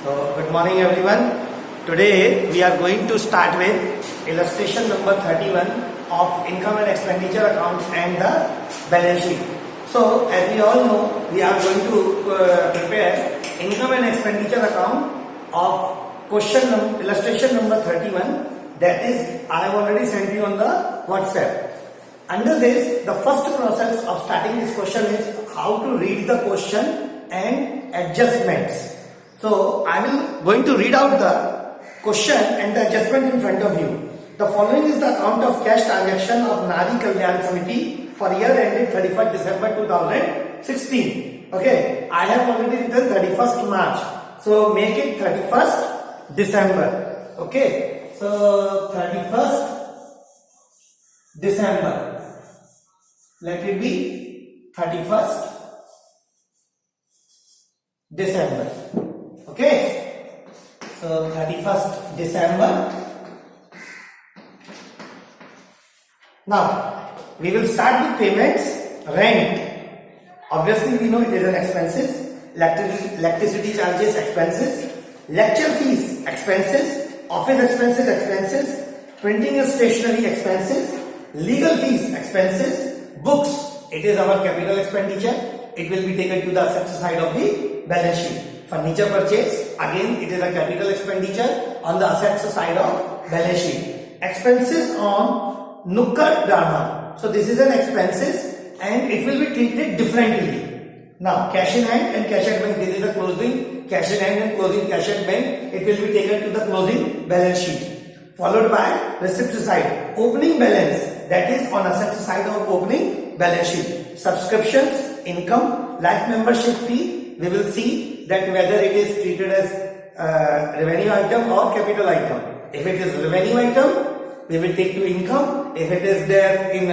So, good morning everyone. Today we are going to start with illustration number 31 of income and expenditure accounts and the balance sheet. So, as we all know, we are going to prepare income and expenditure account of illustration number 31. That is, I have already sent you on the WhatsApp. Under this, the first process of starting this question is how to read the question and adjustments. So I will going to read out the question and the adjustment in front of you. The following is the account of cash transaction of Nari Kalyan Samiti for year ended 31st December 2016. Okay, I have already written 31st March. So make it 31st December. Okay, so 31st December. Let it be 31st December. Okay, so 31st December. Now we will start with payments. Rent, obviously we know it is an expenses. Electricity charges, expenses. Lecture fees, expenses. Office expenses. Printing and stationery, expenses. Legal fees, expenses. Books, it is our capital expenditure. It will be taken to the asset side of the balance sheet. Furniture purchase, again it is a capital expenditure on the assets side of balance sheet. Expenses on Nukkad Dana. So this is an expenses and it will be treated differently. Now cash in hand and cash at bank, this is the closing cash in hand and closing cash at bank. It will be taken to the closing balance sheet. Followed by receipt side. Opening balance, that is on asset side of opening balance sheet. Subscriptions, income, life membership fee. We will see that whether it is treated as revenue item or capital item. If it is revenue item, we will take to income. If it is there in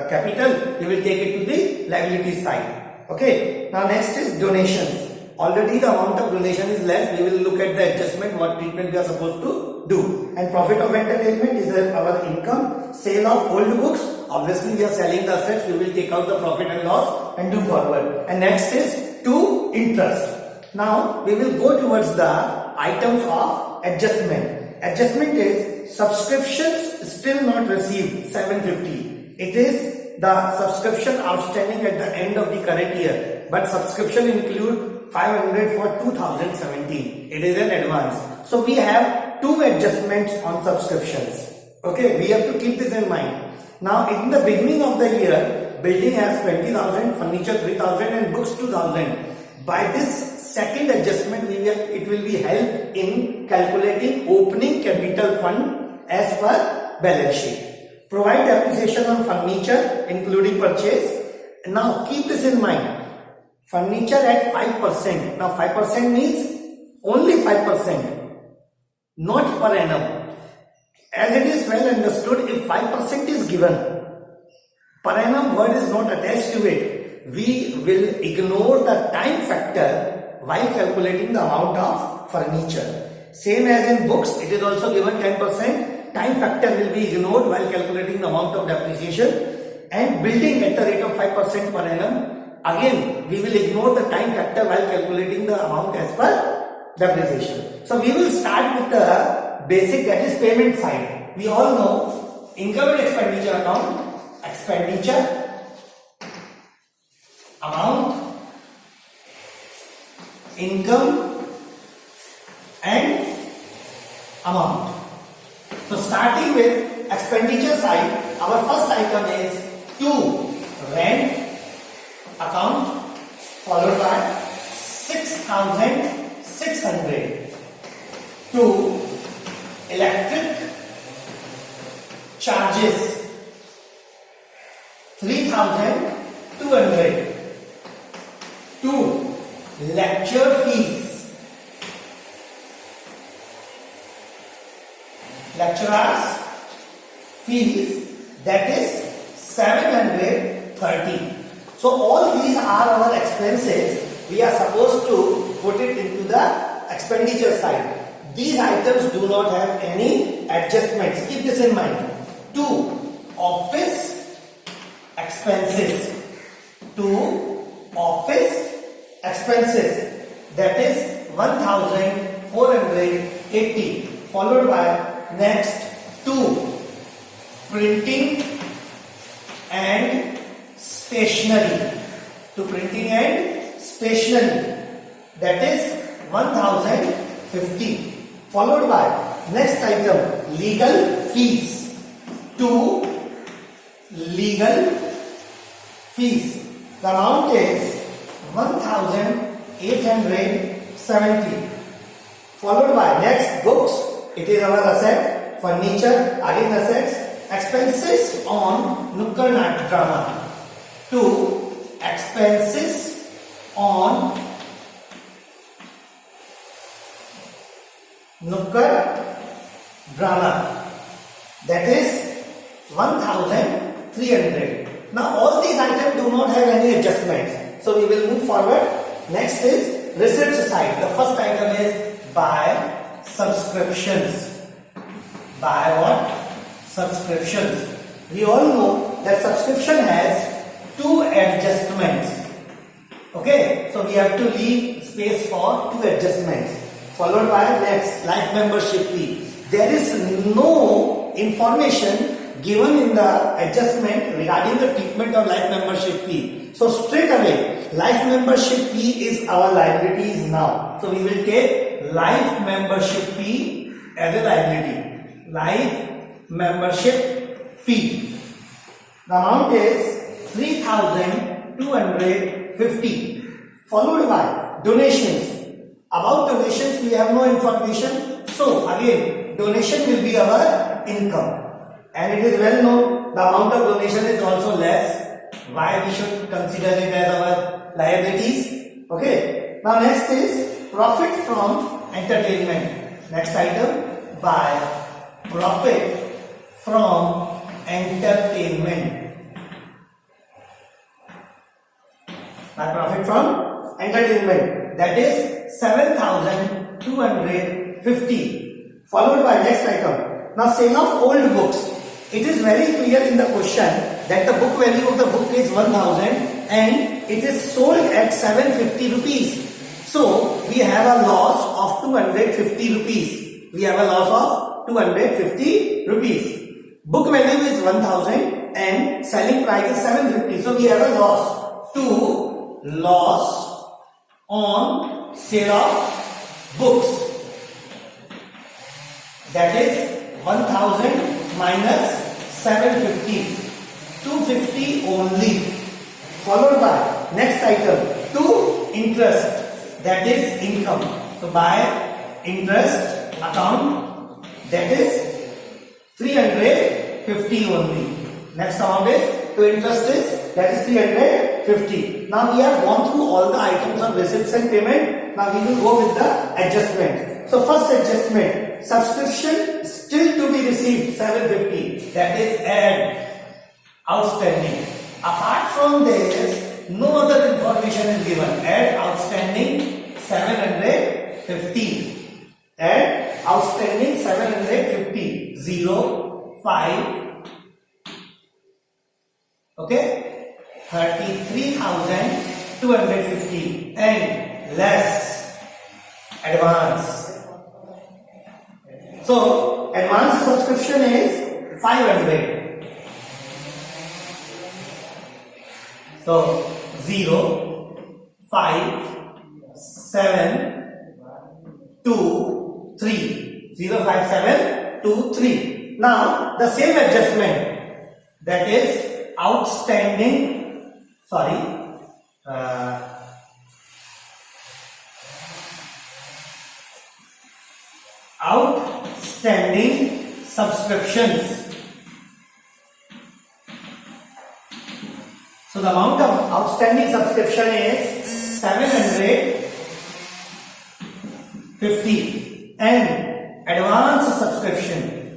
capital, we will take it to the liability side. Okay. Now next is donations. Already the amount of donation is less. We will look at the adjustment, what treatment we are supposed to do. And profit of entertainment is our income. Sale of old books. Obviously we are selling the assets. We will take out the profit and loss and do forward. And next is to interest. Now we will go towards the items of adjustment. Adjustment is subscriptions still not received 750. It is the subscription outstanding at the end of the current year, but subscription include 500 for 2017. It is an advance. So we have two adjustments on subscriptions. Okay, we have to keep this in mind. Now in the beginning of the year, building has 20,000, furniture 3,000 and books 2,000. By this second adjustment, it will be helped in calculating opening capital fund as per balance sheet. Provide depreciation on furniture including purchase. Now keep this in mind. Furniture at 5%. Now 5% means only 5%, not per annum. As it is well understood, if 5% is given, per annum word is not attached to it, we will ignore the time factor while calculating the amount of furniture. Same as in books, it is also given 10%. Time factor will be ignored while calculating the amount of depreciation. And building at the rate of 5% per annum, again we will ignore the time factor while calculating the amount as per depreciation. So we will start with the basic, that is payment side. We all know income and expenditure account. Expenditure, amount, income and amount. So starting with expenditure side, our first item is to rent account, followed by 6,600. To electric charges, 3,200. To lecture fees, lecturers fees, that is 730. So all these are our expenses. We are supposed to put it into the expenditure side. These items do not have any adjustments. Keep this in mind. To office expenses, to office expenses, that is 1,000 480, followed by next 2 printing and stationery, to printing and stationery, that is 1050, followed by next item legal fees, 2 legal fees, the amount is 1870, followed by next books, it is our asset, furniture again assets, expenses on Nukkad drama, 2 expenses on Nukkad drama, that is 1300. Now all these items do not have any adjustments, so we will move forward. Next is research side. The first item is buy subscriptions. Buy what? Subscriptions. We all know that subscription has 2 adjustments. Okay, so we have to leave space for 2 adjustments. Followed by next life membership fee. There is no information given in the adjustment regarding the treatment of life membership fee. So straight away, life membership fee is our liabilities now. So we will take life membership fee as a liability. Life membership fee. The amount is 3250, followed by donations. About donations we have no information, so again donation will be our income, and it is well known the amount of donation is also less. Why we should consider it as our liabilities? Okay. Now next is profit from entertainment. Next item, by profit from entertainment. By profit from entertainment, that is 7250, followed by next item. Now sale of old books. It is very clear in the question that the book value of the book is 1000 and it is sold at 750 rupees. So we have a loss of 250 rupees. We have a loss of 250 rupees. Book value is 1000 and selling price is 750. So we have a loss. Loss on sale of books, that is 1000 minus 750, 250 only, followed by next item 2 interest, that is income. So by interest account, that is 350 only. Next amount is to interest is, that is 350. Now we have gone through all the items of receipts and payment. Now we will go with the adjustment. So first adjustment, subscription still to be received 750, that is add outstanding. Apart from this, no other information is given. Add outstanding 750. Add outstanding 750. 0, 5. Okay. 33,250 and less advance. So advance subscription is 500. So 0, 5, 7, 2, 3. 0, 5, 7, 2, 3. Now the same adjustment, that is outstanding. Outstanding subscriptions. So the amount of outstanding subscription is 750 and advance subscription,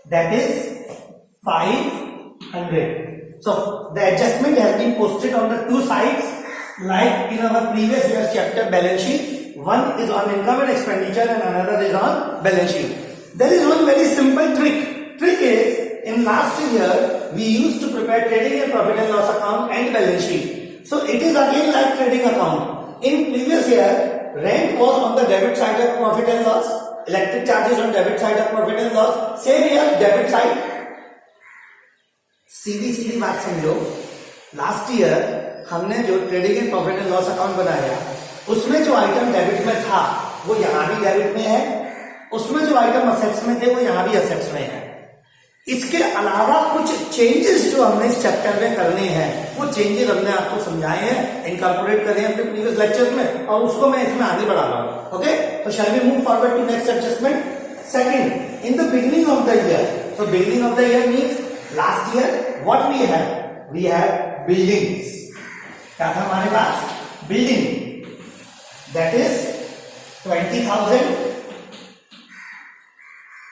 that is 500. So the adjustment has been posted on the 2 sides, like in our previous year's chapter balance sheet. One is on income and expenditure and another is on balance sheet. There is one very simple trick. Trick is, in last year we used to prepare trading and profit and loss account and balance sheet. So it is again like trading account. In previous year, rent was on the debit side of profit and loss, electric charges on debit side of profit and loss. Same year, debit side. सीधी सीधी बात समझो, last year हमने जो trading and profit and loss account बनाया, उसमें जो item debit में था वो यहां भी डेबिट में है, उसमें जो आइटम असेट्स में थे वो यहां भी असेट्स में है। इसके अलावा कुछ चेंजेस जो हमने इस चैप्टर में करने हैं, वो चेंजेस हमने आपको समझाए हैं, इनकॉर्पोरेट करे हैं अपने प्रीवियस लेक्चर्स में, और उसको मैं इसमें आगे बढ़ा रहा हूं। ओके, तो shall we move forward to next adjustment. Second, in the beginning of the year, so beginning of the year means last year what we have buildings. क्या था हमारे पास? Building, that is 20,000,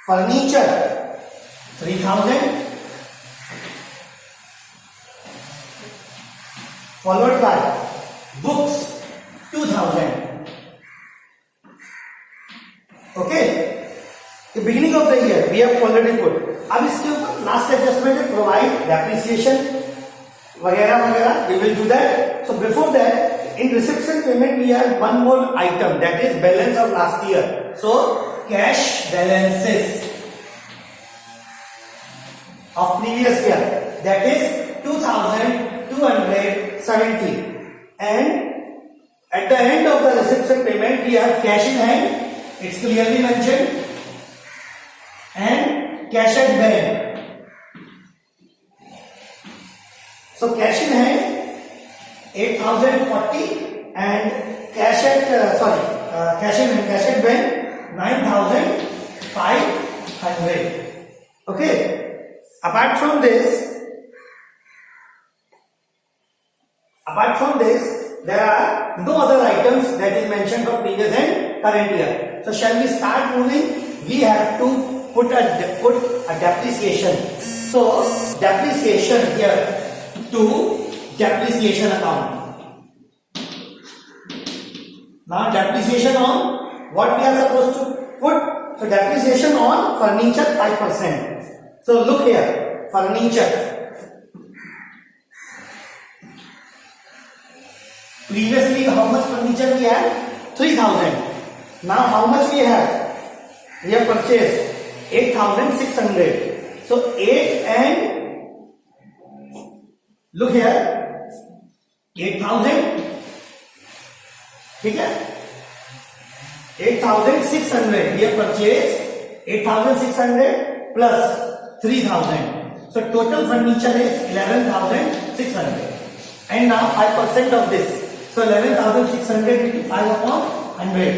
furniture 3,000, followed by books 2,000. Okay, the beginning of the year we have already put. अब इसके ऊपर last adjustment है provide depreciation वगैरह वगैरह, we will do that. So before that, in reception payment we have one more item, that is balance of last year. So cash balances of previous year, that is 2,270, and at the end of the reception payment we have cash in hand, it's clearly mentioned, and cash at bank. So cash in hand 8,040 and cash at cash in hand, cash at bank 9,500. Okay. Apart from this, there are no other items that is mentioned for previous and current year. So shall we start moving? We have to put a depreciation. So depreciation here to depreciation account. Now depreciation on what we are supposed to put? So depreciation on furniture 5%. So look here, furniture. Previously, how much furniture we had? 3,000. Now, how much we have? We have purchased 8,600. So 8 and look here, 8,000. ठीक है? 8,600. We have purchased 8,600 plus 3,000. So total furniture is 11,600. And now 5% of this. So 11,600 into 5 upon 100.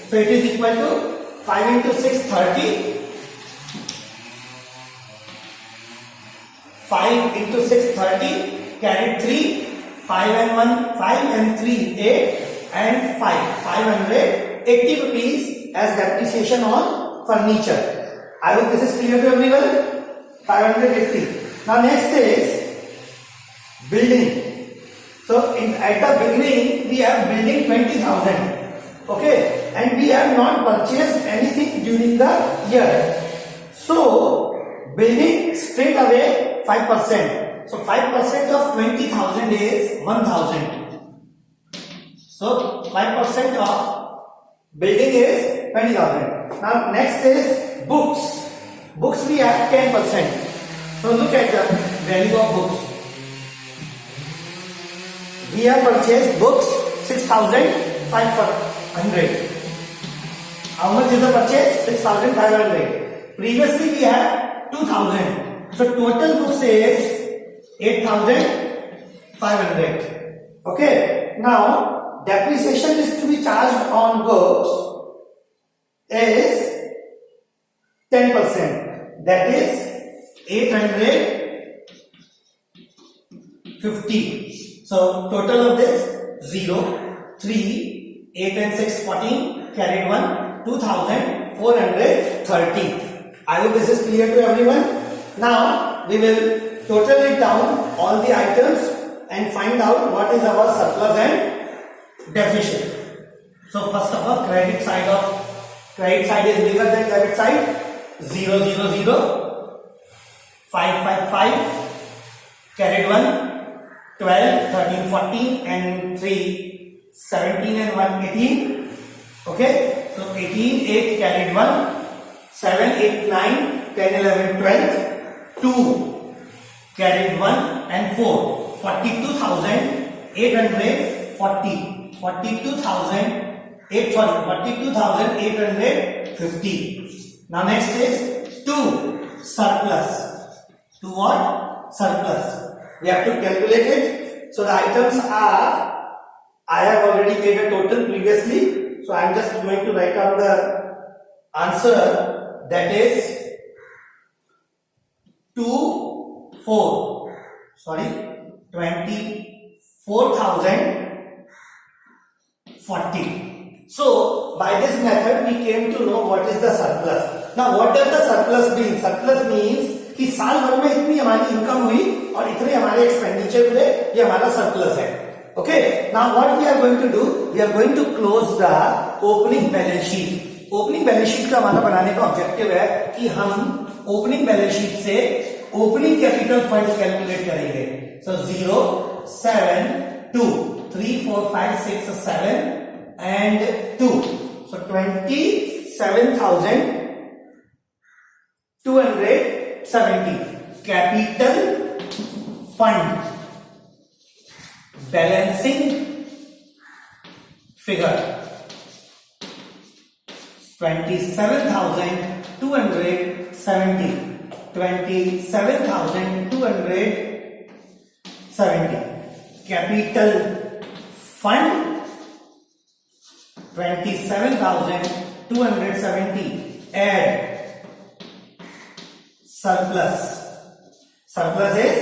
So it is equal to 5 into 6, 30. 5 into 6, 30. Carry 3. 5 and 1, 5 and 3, 8. And 5. 580 rupees as depreciation on furniture. I hope this is clear to everyone. 580. Now next is building. So at the beginning we have building 20,000. Okay, and we have not purchased anything during the year. So building straight away 5%. So 5% of 20,000 is 1,000. So 5% of building is 20,000. Now next is books. Books we have 10%. So look at the value of books. We have purchased books 6,500. How much is the purchase? 6,500. Previously we had 2,000. So total books is 8,500. Okay. Now depreciation is to be charged on books is 10%. That is 850. So total of this 0, 3, 8 and 6, 14, carried 1, 2,430. I hope this is clear to everyone. Now we will total it down all the items and find out what is our surplus and deficit. So first of all, credit side is bigger than debit side. 0, 0, 0, 5, 5, 5, carried 1, 12, 13, 14 and 3, 17 and 1, 18. Okay, so 18, 8 carried 1, 7, 8, 9, 10, 11, 12, 2 carried 1 and 4, 42,840, 42,850. Now next is 2 surplus. To what? Surplus. We have to calculate it. So the items are, I have already made a total previously. So I am just going to write out the answer, that is 24,040. So by this method we came to know what is the surplus. Now what does the surplus mean? Surplus means कि साल भर में इतनी हमारी income हुई और इतने हमारे एक्सपेंडिचर हुए, ये हमारा सरप्लस है. Okay, now what we are going to do, we are going to close the opening balance sheet. Opening balance sheet का हमारा बनाने का ऑब्जेक्टिव है कि हम ओपनिंग बैलेंस शीट से ओपनिंग कैपिटल फंड कैलकुलेट करेंगे. So 0, 7, 2, 3, 4, 5, 6, 7 and 2. So 27,270 capital fund balancing figure. 27,270 capital fund 27,270 add surplus. Surplus is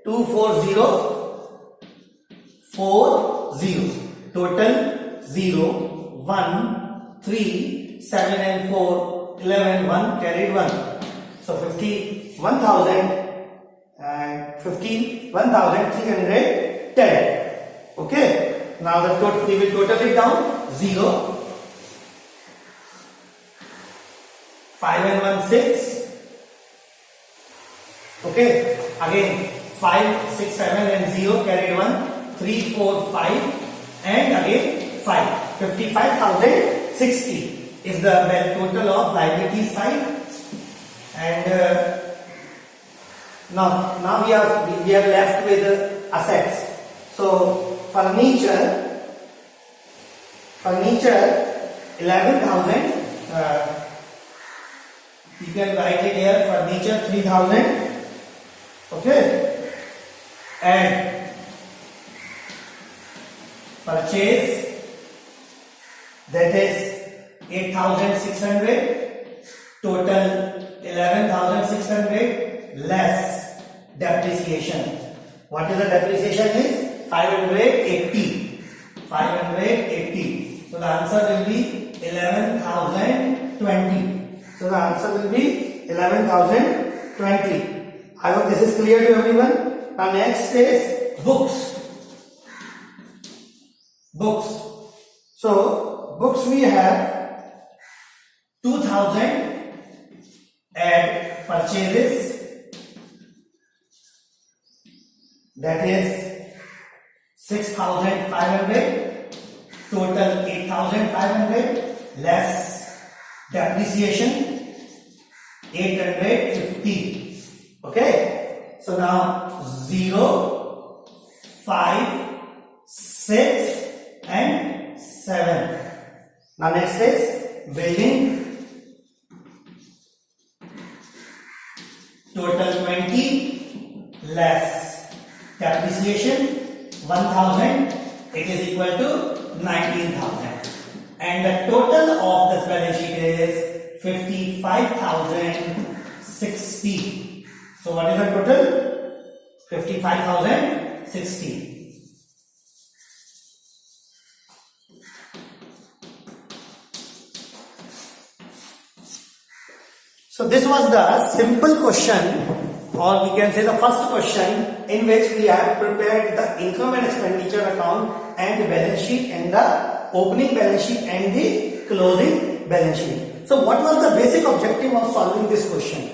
24040. Total 0, 1, 3, 7 and 4, 11, 1 carried 1. So 51,310. Okay. Now the total, we will total it down. 0, 5 and 1, 6. Okay, again 5, 6, 7 and 0 carried 1, 3, 4, 5 and again 5. 55,060 is the total of liability side. And now we are left with assets. So furniture 11,000. You can write it here, furniture 3,000. Okay, and purchase, that is 8,600, total 11,600 less depreciation. What is the depreciation is 580. So the answer will be 11,020. So the answer will be 11,020. I hope this is clear to everyone. Now next is books. So books we have 2,000 add purchases, that is 6,500, total 8,500 less depreciation 850. Okay, so now 0, 5, 6 and 7. Now next is building, total 20 less depreciation 1,000, it is equal to 19,000, and the total of this balance sheet is 55,060. So what is the total? 55,060. So this was the simple question, or we can say the first question, in which we have prepared the income and expenditure account and the balance sheet and the opening balance sheet and the closing balance sheet. So what was the basic objective of solving this question?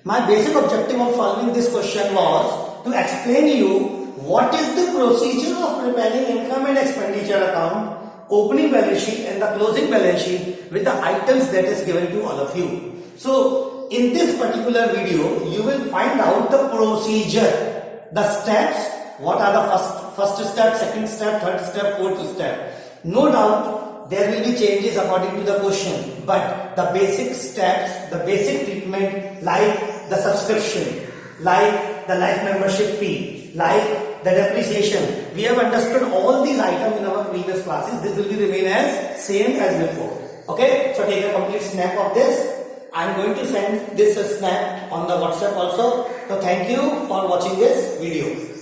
My basic objective of solving this question was to explain you what is the procedure of preparing income and expenditure account, opening balance sheet and the closing balance sheet with the items that is given to all of you. So in this particular video, you will find out the procedure, the steps, what are the first step, second step, third step, fourth step. No doubt there will be changes according to the question, but the basic steps, the basic treatment like the subscription, like the life membership fee, like the depreciation, we have understood all these items in our previous classes. This will be remain as same as before. Okay, so take a complete snap of this. I am going to send this snap on the WhatsApp also. So thank you for watching this video.